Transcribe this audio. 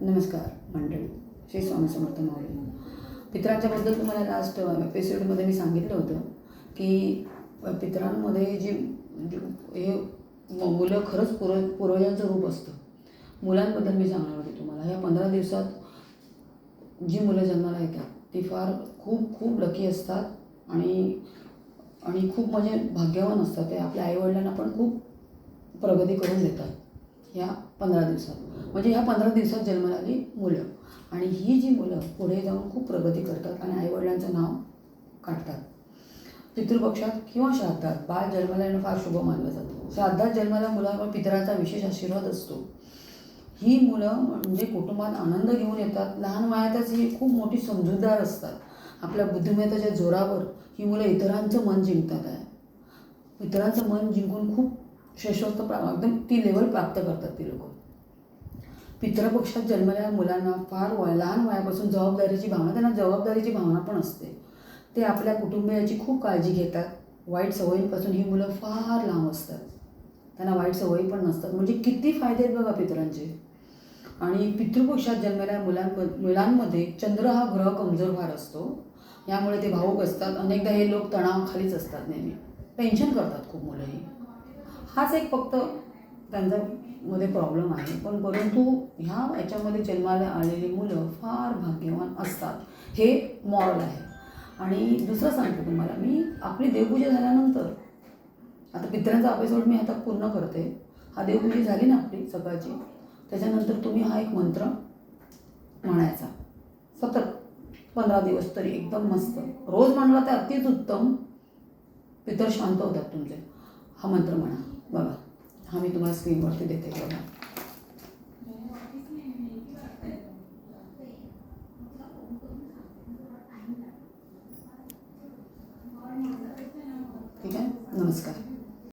नमस्कार मंडळी, श्री स्वामी समर्थ माऊली. पितरांच्याबद्दल तुम्हाला लास्ट एपिसोडमध्ये मी सांगितलं होतं की पितरांमध्ये हे मुलं खरंच पूर्वजांचं रूप असतं. मुलांबद्दल मी सांगणार होते तुम्हाला. ह्या 15 दिवसात जी मुलं जन्माला येतात ती फार खूप खूप लकी असतात आणि खूप म्हणजे भाग्यवान असतात. ते आपल्या आईवडिलांना पण खूप प्रगती करून देतात ह्या 15 दिवसात. म्हणजे ह्या 15 दिवसात जन्माला आली मुलं, आणि ही जी मुलं पुढे जाऊन खूप प्रगती करतात आणि आईवडिलांचं नाव काढतात. पितृपक्षात किंवा श्राद्धात बाळ जन्माला येणं फार शुभ मानलं जातं. श्राद्धात जन्माला मुलावर पितरांचा विशेष आशीर्वाद असतो. ही मुलं म्हणजे कुटुंबात आनंद घेऊन येतात. लहान वयातच ही खूप मोठी समजूतदार असतात. आपल्या बुद्धिमत्तेच्या जोरावर ही मुलं इतरांचं मन जिंकतात आहे. इतरांचं मन जिंकून खूप श्रेष्ठत्व एकदम ती लेवल प्राप्त करतात ती लोक. पितृपक्षात जन्मलेल्या मुलांना फार लहान वयापासून त्यांना जबाबदारीची भावना पण असते. ते आपल्या कुटुंबियाची खूप काळजी घेतात. वाईट सवयींपासून ही मुलं फार लांब असतात. त्यांना वाईट सवयी पण नसतात. म्हणजे किती फायदे आहेत बघा पितरांचे. आणि पितृपक्षात जन्मलेल्या मुलांमध्ये चंद्र हा ग्रह कमजोर फार असतो. यामुळे ते भावुक असतात. अनेकदा हे लोक तणावाखालीच असतात. नेहमी टेन्शन करतात खूप मुलंही. हाच एक फक्त त्यांच्यामध्ये प्रॉब्लेम आहे. परंतु याच्यामध्ये जन्माला आलेली मुलं फार भाग्यवान असतात. हे मॉरल आहे. आणि दुसरं सांगते तुम्हाला मी, आपली देवपूजा झाल्यानंतर आता पितरांचा एपिसोड मी आता पूर्ण करते. हा देवपूजा झाली ना आपली सकाळची, त्याच्यानंतर तुम्ही हा एक मंत्र म्हणायचा सतत 15 दिवस तरी एकदम मस्त. रोज म्हणला तर अतिच उत्तम. पितर शांत होतात तुमचे. हा मंत्र म्हणा बघा. हा मी तुम्हाला स्क्रीनवरती देते बघा. ठीक आहे. नमस्कार.